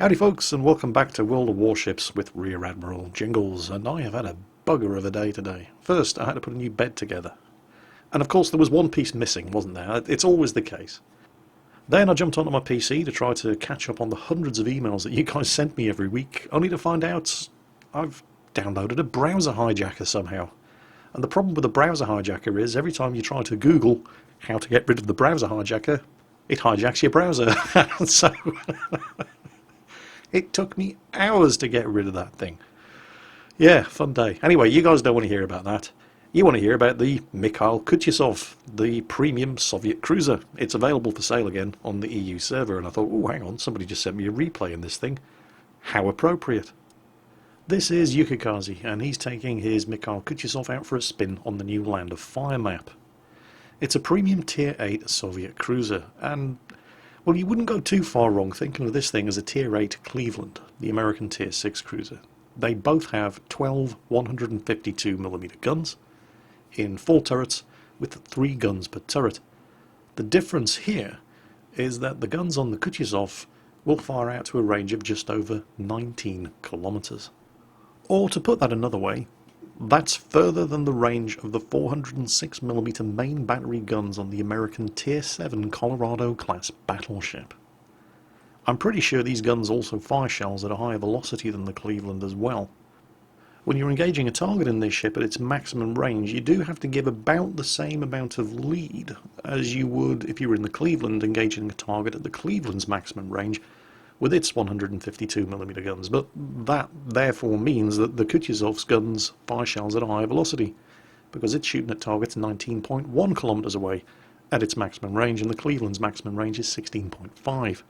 Howdy folks, and welcome back to World of Warships with Rear Admiral Jingles, and I have had a bugger of a day today. First, I had to put a new bed together. And of course there was one piece missing, wasn't there? It's always the case. Then I jumped onto my PC to try to catch up on the hundreds of emails that you guys sent me every week, only to find out I've downloaded a browser hijacker somehow. And the problem with a browser hijacker is every time you try to Google how to get rid of the browser hijacker, it hijacks your browser. So it took me hours to get rid of that thing. Yeah, fun day. Anyway, you guys don't want to hear about that. You want to hear about the Mikhail Kutuzov, the premium Soviet cruiser. It's available for sale again on the EU server, and I thought, oh, hang on, somebody just sent me a replay in this thing. How appropriate. This is Yukikaze, and he's taking his Mikhail Kutuzov out for a spin on the new Land of Fire map. It's a premium Tier 8 Soviet cruiser, and well, you wouldn't go too far wrong thinking of this thing as a Tier 8 Cleveland, the American Tier 6 cruiser. They both have 12 152mm guns in 4 turrets with 3 guns per turret. The difference here is that the guns on the Kutuzov will fire out to a range of just over 19 kilometers. Or to put that another way, that's further than the range of the 406mm main battery guns on the American Tier 7 Colorado-class battleship. I'm pretty sure these guns also fire shells at a higher velocity than the Cleveland as well. When you're engaging a target in this ship at its maximum range, you do have to give about the same amount of lead as you would if you were in the Cleveland engaging a target at the Cleveland's maximum range with its 152mm guns, but that therefore means that the Kutuzov's guns fire shells at a higher velocity, because it's shooting at targets 19.1 kilometers away at its maximum range, and the Cleveland's maximum range is 16.5.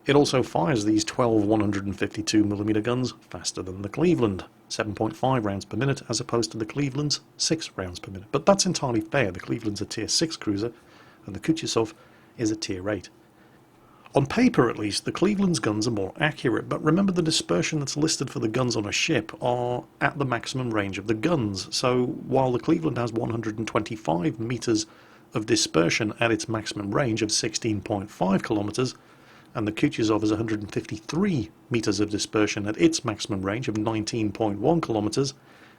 It also fires these 12 152mm guns faster than the Cleveland, 7.5 rounds per minute, as opposed to the Cleveland's 6 rounds per minute. But that's entirely fair. The Cleveland's a Tier 6 cruiser, and the Kutuzov is a Tier 8. On paper, at least, the Cleveland's guns are more accurate, but remember the dispersion that's listed for the guns on a ship are at the maximum range of the guns. So while the Cleveland has 125 meters of dispersion at its maximum range of 16.5 kilometers, and the Kutuzov has 153 meters of dispersion at its maximum range of 19.1 kilometers,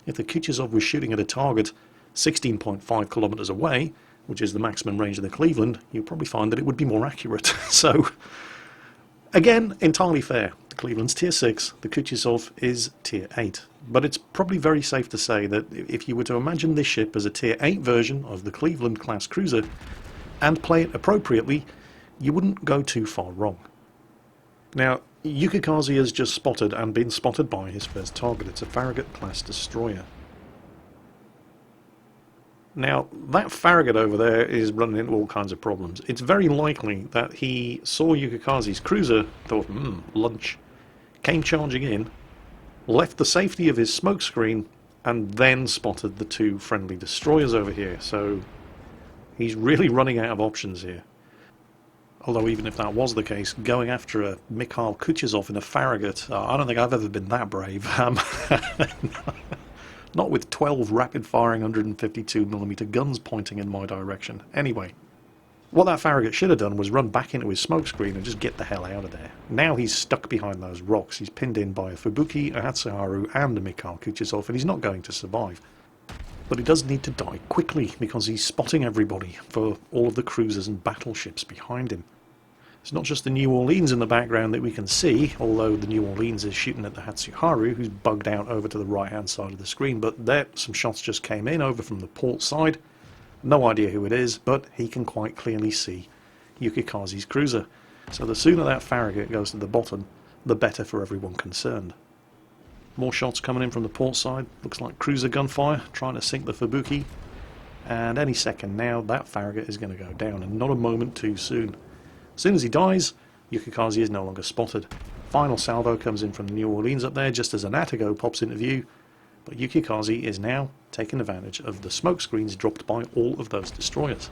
if the Kutuzov was shooting at a target 16.5 kilometers away, which is the maximum range of the Cleveland, you'll probably find that it would be more accurate. So, again, entirely fair. The Cleveland's Tier 6, the Kutuzov is Tier 8. But it's probably very safe to say that if you were to imagine this ship as a Tier 8 version of the Cleveland-class cruiser and play it appropriately, you wouldn't go too far wrong. Now, Yukikaze has just spotted and been spotted by his first target. It's a Farragut-class destroyer. Now, that Farragut over there is running into all kinds of problems. It's very likely that he saw Yukikaze's cruiser, thought, lunch, came charging in, left the safety of his smoke screen, and then spotted the 2 friendly destroyers over here. So, he's really running out of options here. Although even if that was the case, going after a Mikhail Kutuzov in a Farragut, I don't think I've ever been that brave. Not with 12 rapid-firing 152mm guns pointing in my direction. Anyway, what that Farragut should have done was run back into his smokescreen and just get the hell out of there. Now he's stuck behind those rocks. He's pinned in by a Fubuki, a Hatsuharu, and a Mikhail Kutuzov, and he's not going to survive. But he does need to die quickly, because he's spotting everybody for all of the cruisers and battleships behind him. It's not just the New Orleans in the background that we can see, although the New Orleans is shooting at the Hatsuharu, who's bugged out over to the right-hand side of the screen, but there, some shots just came in over from the port side. No idea who it is, but he can quite clearly see Yukikaze's cruiser. So the sooner that Farragut goes to the bottom, the better for everyone concerned. More shots coming in from the port side. Looks like cruiser gunfire, trying to sink the Fubuki. And any second now, that Farragut is going to go down, and not a moment too soon. As soon as he dies, Yukikaze is no longer spotted. Final salvo comes in from New Orleans up there just as an Antigo pops into view, but Yukikaze is now taking advantage of the smoke screens dropped by all of those destroyers.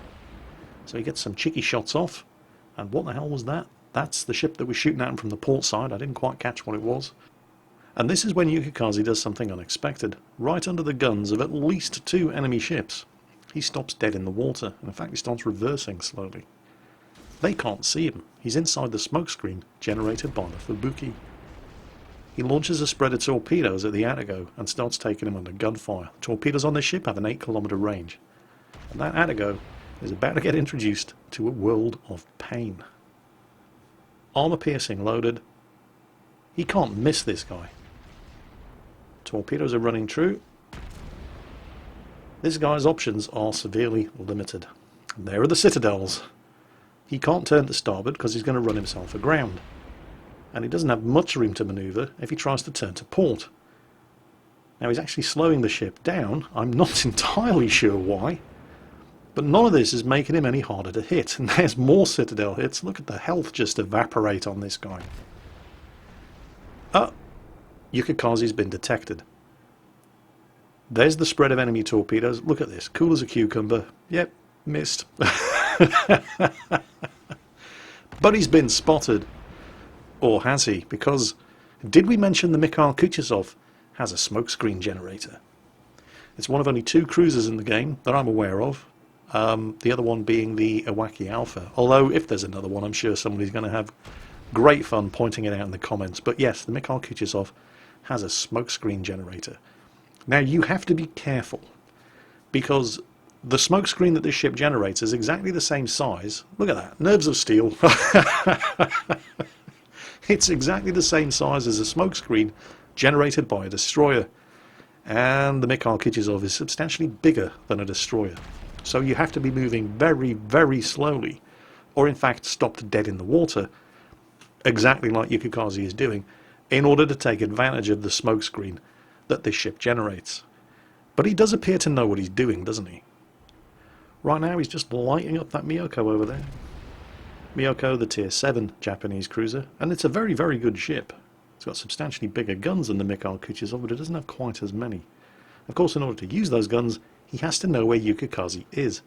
So he gets some cheeky shots off, and what the hell was that? That's the ship that was shooting at him from the port side. I didn't quite catch what it was. And this is when Yukikaze does something unexpected. Right under the guns of at least 2 enemy ships, he stops dead in the water. In fact, he starts reversing slowly. They can't see him. He's inside the smokescreen generated by the Fubuki. He launches a spread of torpedoes at the Antigo and starts taking him under gunfire. Torpedoes on this ship have an 8-kilometer range. And that Antigo is about to get introduced to a world of pain. Armor piercing loaded. He can't miss this guy. Torpedoes are running true. This guy's options are severely limited. And there are the citadels. He can't turn to starboard because he's going to run himself aground. And he doesn't have much room to manoeuvre if he tries to turn to port. Now he's actually slowing the ship down. I'm not entirely sure why. But none of this is making him any harder to hit. And there's more citadel hits. Look at the health just evaporate on this guy. Yukikaze's been detected. There's the spread of enemy torpedoes. Look at this. Cool as a cucumber. Yep, missed. But he's been spotted. Or has he? Because, did we mention the Mikhail Kutuzov has a smokescreen generator? It's one of only 2 cruisers in the game that I'm aware of. The other one being the Iwaki Alpha. Although, if there's another one, I'm sure somebody's going to have great fun pointing it out in the comments. But yes, the Mikhail Kutuzov has a smokescreen generator. Now, you have to be careful, because the smokescreen that this ship generates is exactly the same size. Look at that. Nerves of steel. It's exactly the same size as a smokescreen generated by a destroyer. And the Mikhail Kutuzov is substantially bigger than a destroyer. So you have to be moving very, very slowly, or in fact stopped dead in the water, exactly like Yukikaze is doing, in order to take advantage of the smokescreen that this ship generates. But he does appear to know what he's doing, doesn't he? Right now he's just lighting up that Miyoko over there. Miyoko, the Tier 7 Japanese cruiser, and it's a very, very good ship. It's got substantially bigger guns than the Mikhail Kutuzov, but it doesn't have quite as many. Of course, in order to use those guns, he has to know where Yukikaze is.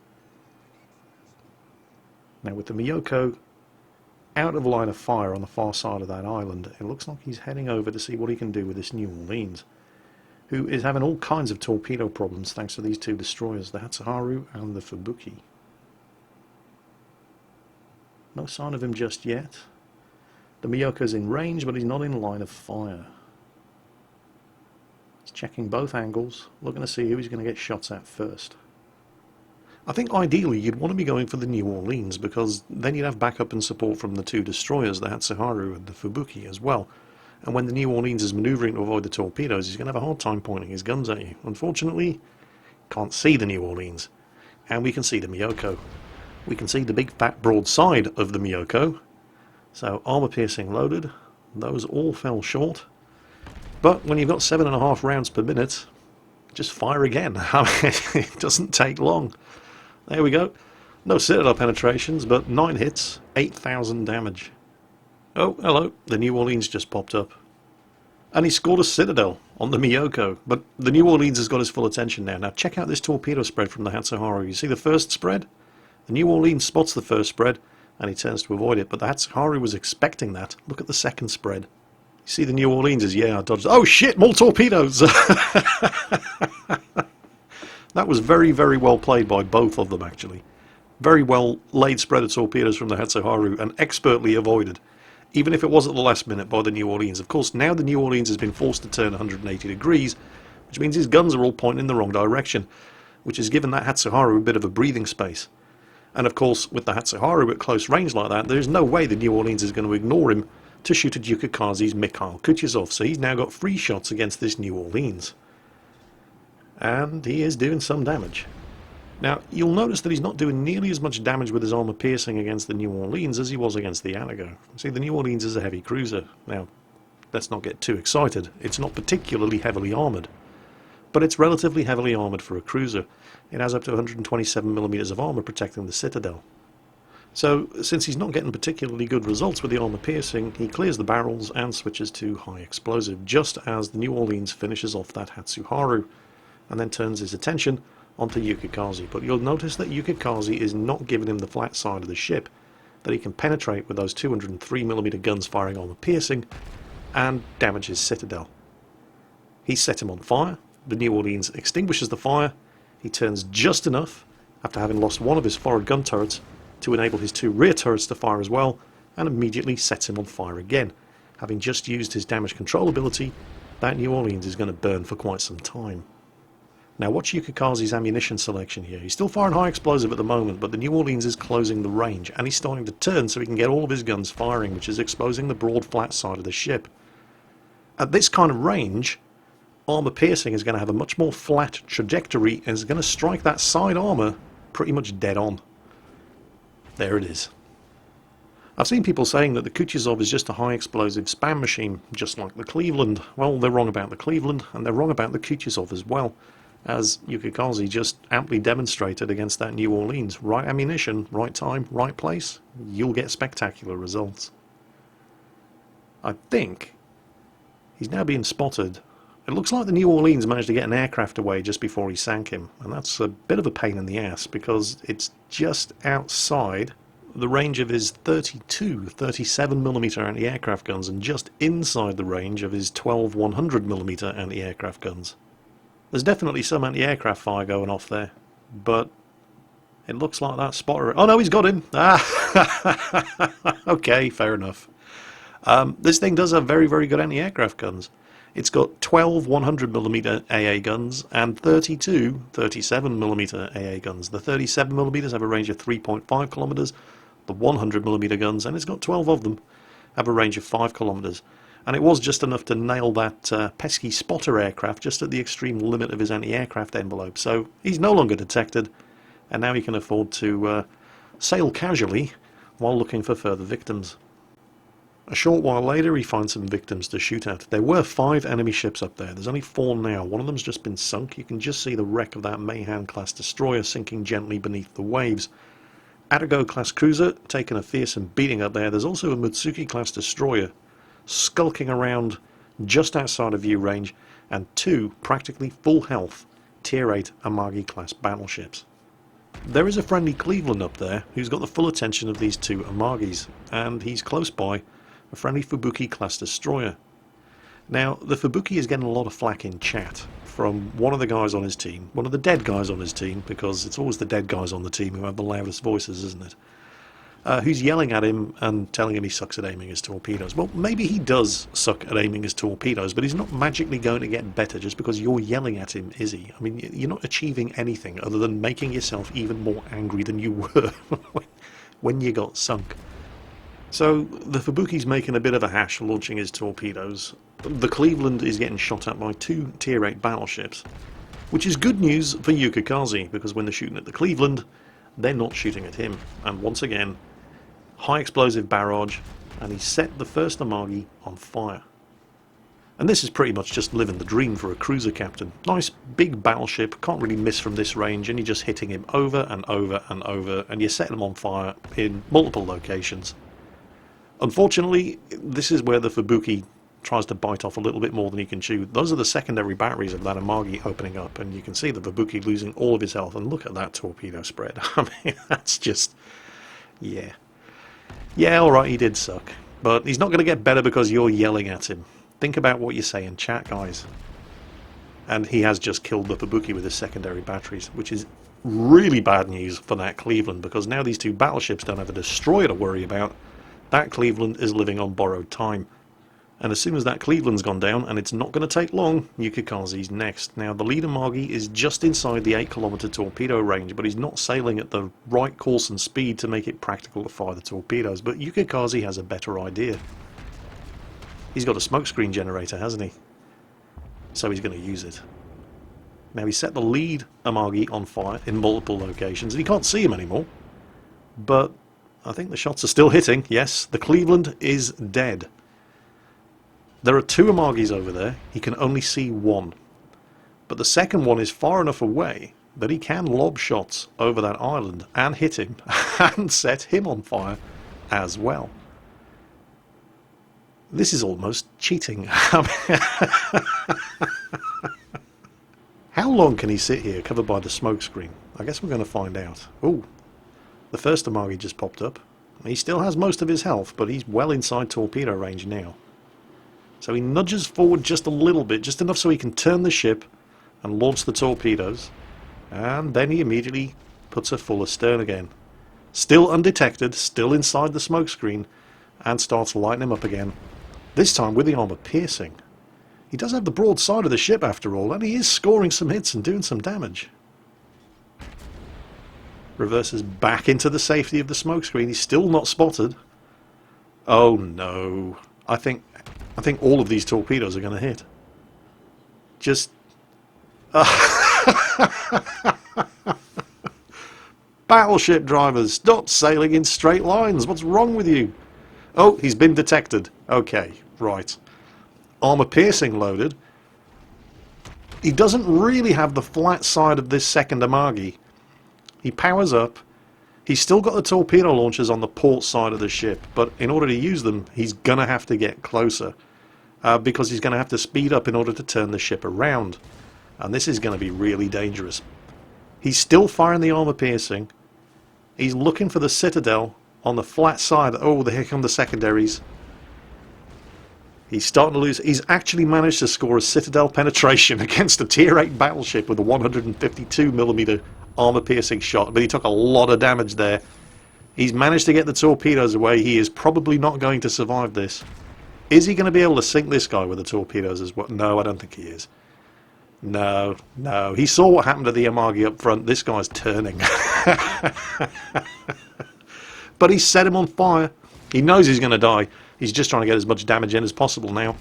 Now, with the Miyoko out of line of fire on the far side of that island, it looks like he's heading over to see what he can do with this New Orleans, who is having all kinds of torpedo problems thanks to these 2 destroyers, the Hatsuharu and the Fubuki. No sign of him just yet. The Miyoko's in range, but he's not in line of fire. He's checking both angles, looking to see who he's going to get shots at first. I think ideally you'd want to be going for the New Orleans, because then you'd have backup and support from the 2 destroyers, the Hatsuharu and the Fubuki as well. And when the New Orleans is manoeuvring to avoid the torpedoes, he's going to have a hard time pointing his guns at you. Unfortunately, can't see the New Orleans. And we can see the Miyoko. We can see the big fat broad side of the Miyoko. So armor piercing loaded. Those all fell short. But when you've got 7.5 rounds per minute, just fire again. I mean, it doesn't take long. There we go. No citadel penetrations, but 9 hits, 8,000 damage. Oh, hello. The New Orleans just popped up. And he scored a citadel on the Miyoko. But the New Orleans has got his full attention now. Now check out this torpedo spread from the Hatsuharu. You see the first spread? The New Orleans spots the first spread, and he turns to avoid it. But the Hatsuharu was expecting that. Look at the second spread. You see the New Orleans is, yeah, I dodged. Oh shit, more torpedoes! That was very, very well played by both of them, actually. Very well laid spread of torpedoes from the Hatsuharu, and expertly avoided. Even if it was at the last minute by the New Orleans. Of course, now the New Orleans has been forced to turn 180 degrees, which means his guns are all pointing in the wrong direction, which has given that Hatsuharu a bit of a breathing space. And of course, with the Hatsuharu at close range like that, there's no way the New Orleans is going to ignore him to shoot at Yukikaze's Mikhail Kutuzov. So he's now got 3 shots against this New Orleans. And he is doing some damage. Now, you'll notice that he's not doing nearly as much damage with his armor piercing against the New Orleans as he was against the Antigo. See, the New Orleans is a heavy cruiser. Now, let's not get too excited. It's not particularly heavily armoured. But it's relatively heavily armoured for a cruiser. It has up to 127mm of armour protecting the citadel. So, since he's not getting particularly good results with the armour piercing, he clears the barrels and switches to high explosive, just as the New Orleans finishes off that Hatsuharu, and then turns his attention onto Yukikaze. But you'll notice that Yukikaze is not giving him the flat side of the ship, that he can penetrate with those 203mm guns firing armour piercing, and damage his citadel. He's set him on fire. The New Orleans extinguishes the fire. He turns just enough, after having lost one of his forward gun turrets, to enable his 2 rear turrets to fire as well, and immediately sets him on fire again. Having just used his damage control ability, that New Orleans is going to burn for quite some time. Now watch Yukikaze's ammunition selection here. He's still firing high explosive at the moment, but the New Orleans is closing the range, and he's starting to turn so he can get all of his guns firing, which is exposing the broad flat side of the ship. At this kind of range, armor piercing is going to have a much more flat trajectory and is going to strike that side armor pretty much dead on. There it is. I've seen people saying that the Kutuzov is just a high explosive spam machine, just like the Cleveland. Well, they're wrong about the Cleveland, and they're wrong about the Kutuzov as well, as Yukikaze just amply demonstrated against that New Orleans. Right ammunition, right time, right place, you'll get spectacular results. I think he's now being spotted. It looks like the New Orleans managed to get an aircraft away just before he sank him, and that's a bit of a pain in the ass because it's just outside the range of his 32 37mm anti-aircraft guns and just inside the range of his 12 100mm anti-aircraft guns. There's definitely some anti-aircraft fire going off there, but it looks like that spotter... Oh no, he's got him! Ah, okay, fair enough. This thing does have very, very good anti-aircraft guns. It's got 12 100mm AA guns and 32 37mm AA guns. The 37mm have a range of 3.5 kilometers. The 100mm guns, and it's got 12 of them, have a range of 5 kilometers. And it was just enough to nail that pesky spotter aircraft just at the extreme limit of his anti-aircraft envelope. So he's no longer detected, and now he can afford to sail casually while looking for further victims. A short while later he finds some victims to shoot at. There were 5 enemy ships up there. There's only 4 now. One of them's just been sunk. You can just see the wreck of that Mayhan class destroyer sinking gently beneath the waves. Antigo class cruiser taking a fearsome beating up there. There's also a Mutsuki class destroyer skulking around just outside of view range, and 2 practically full health tier 8 Amagi class battleships. There is a friendly Cleveland up there who's got the full attention of these 2 Amagis, and he's close by a friendly Fubuki class destroyer. Now the Fubuki is getting a lot of flack in chat from one of the guys on his team, one of the dead guys on his team, because it's always the dead guys on the team who have the loudest voices, isn't it? Who's yelling at him and telling him he sucks at aiming his torpedoes. Well, maybe he does suck at aiming his torpedoes, but he's not magically going to get better just because you're yelling at him, is he? I mean, you're not achieving anything other than making yourself even more angry than you were when you got sunk. So the Fubuki's making a bit of a hash launching his torpedoes. The Cleveland is getting shot at by 2 tier 8 battleships, which is good news for Yukikaze, because when they're shooting at the Cleveland, they're not shooting at him. And once again, high explosive barrage, and he set the first Amagi on fire. And this is pretty much just living the dream for a cruiser captain. Nice big battleship, can't really miss from this range, and you're just hitting him over and over and over, and you're setting him on fire in multiple locations. Unfortunately, this is where the Fubuki tries to bite off a little bit more than he can chew. Those are the secondary batteries of that Amagi opening up, and you can see the Fubuki losing all of his health, and look at that torpedo spread. I mean, that's just... yeah. Yeah, alright, he did suck. But he's not going to get better because you're yelling at him. Think about what you say in chat, guys. And he has just killed the Fubuki with his secondary batteries, which is really bad news for that Cleveland, because now these 2 battleships don't have a destroyer to worry about. That Cleveland is living on borrowed time. And as soon as that Cleveland's gone down, and it's not going to take long, Yukikaze's next. Now the lead Amagi is just inside the 8-kilometer torpedo range, but he's not sailing at the right course and speed to make it practical to fire the torpedoes. But Yukikaze has a better idea. He's got a smokescreen generator, hasn't he? So he's going to use it. Now he set the lead Amagi on fire in multiple locations, and he can't see him anymore. But I think the shots are still hitting. Yes, the Cleveland is dead. There are 2 Amagis over there. He can only see 1. But the second one is far enough away that he can lob shots over that island and hit him and set him on fire as well. This is almost cheating. How long can he sit here covered by the smoke screen? I guess we're going to find out. Oh, the first Amagi just popped up. He still has most of his health, but he's well inside torpedo range now. So he nudges forward just a little bit, just enough so he can turn the ship and launch the torpedoes. And then he immediately puts her full astern again. Still undetected, still inside the smoke screen, and starts lighting him up again. This time with the armor piercing. He does have the broad side of the ship after all, and he is scoring some hits and doing some damage. Reverses back into the safety of the smoke screen. He's still not spotted. Oh no. I think all of these torpedoes are going to hit. Just... Battleship drivers, stop sailing in straight lines. What's wrong with you? Oh, he's been detected. Okay, right. Armor piercing loaded. He doesn't really have the flat side of this second Amagi. He powers up. He's still got the torpedo launchers on the port side of the ship, but in order to use them, he's going to have to get closer. Because he's going to have to speed up in order to turn the ship around. And this is going to be really dangerous. He's still firing the armor piercing. He's looking for the Citadel on the flat side. Oh, here come the secondaries. He's starting to lose. He's actually managed to score a Citadel penetration against a Tier 8 battleship with a 152mm armor-piercing shot, but he took a lot of damage there. He's managed to get the torpedoes away. He is probably not going to survive this. Is he going to be able to sink this guy with the torpedoes as well? No, I don't think he is. No, no. He saw what happened to the Amagi up front. This guy's turning. But he's set him on fire. He knows he's going to die. He's just trying to get as much damage in as possible now.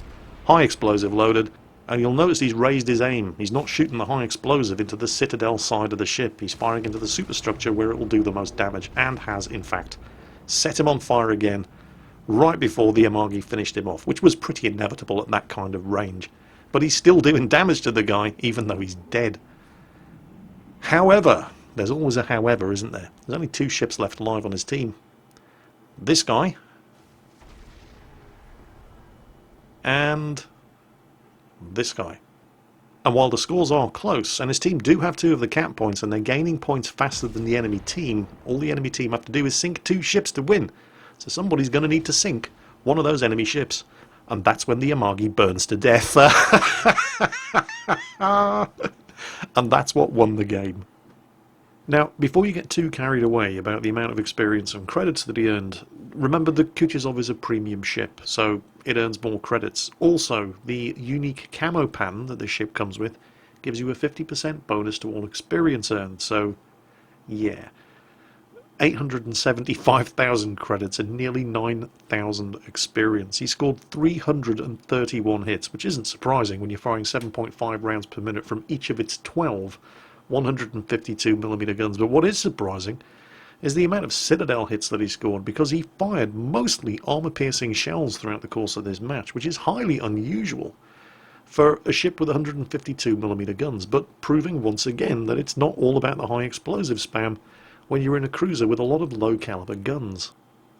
High explosive loaded. And you'll notice he's raised his aim. He's not shooting the high explosive into the Citadel side of the ship. He's firing into the superstructure where it will do the most damage, and has, in fact, set him on fire again right before the Amagi finished him off, which was pretty inevitable at that kind of range. But he's still doing damage to the guy, even though he's dead. However, there's always a however, isn't there? There's only 2 ships left alive on his team. This guy. And this guy. And while the scores are close, and his team do have 2 of the cap points, and they're gaining points faster than the enemy team, all the enemy team have to do is sink 2 ships to win. So somebody's going to need to sink one of those enemy ships. And that's when the Amagi burns to death. And that's what won the game. Now, before you get too carried away about the amount of experience and credits that he earned, remember the Kutuzov is a premium ship, so it earns more credits. Also, the unique camo pattern that this ship comes with gives you a 50% bonus to all experience earned, so yeah. 875,000 credits and nearly 9,000 experience. He scored 331 hits, which isn't surprising when you're firing 7.5 rounds per minute from each of its 12 152mm guns. But what is surprising is the amount of Citadel hits that he scored, because he fired mostly armor-piercing shells throughout the course of this match, which is highly unusual for a ship with 152mm guns, but proving once again that it's not all about the high explosive spam when you're in a cruiser with a lot of low caliber guns.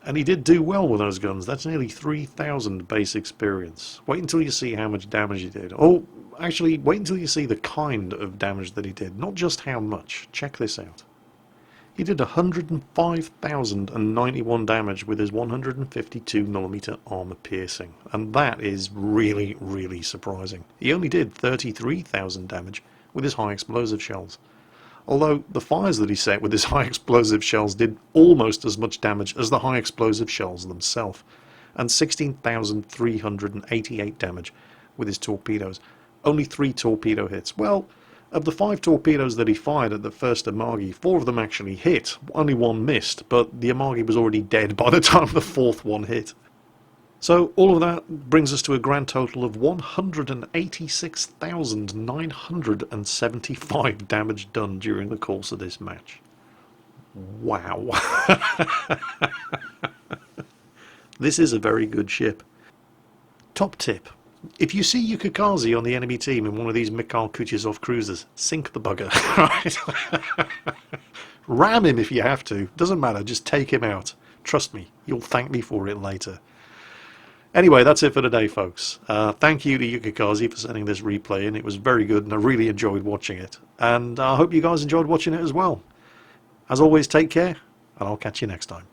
And he did do well with those guns. That's nearly 3,000 base experience. Wait until you see how much damage he did. Oh, actually, wait until you see the kind of damage that he did, not just how much. Check this out. He did 105,091 damage with his 152mm armor piercing, and that is really, really surprising. He only did 33,000 damage with his high explosive shells. Although the fires that he set with his high explosive shells did almost as much damage as the high explosive shells themselves, and 16,388 damage with his torpedoes. Only 3 torpedo hits. Well, of the 5 torpedoes that he fired at the first Amagi, 4 of them actually hit. Only 1 missed, but the Amagi was already dead by the time the 4th one hit. So all of that brings us to a grand total of 186,975 damage done during the course of this match. Wow. This is a very good ship. Top tip. If you see Yukikaze on the enemy team in one of these Mikhail Kutuzov cruisers, sink the bugger. Right? Ram him if you have to. Doesn't matter, just take him out. Trust me, you'll thank me for it later. Anyway, that's it for today, folks. Thank you to Yukikaze for sending this replay in. It was very good, and I really enjoyed watching it. And I hope you guys enjoyed watching it as well. As always, take care, and I'll catch you next time.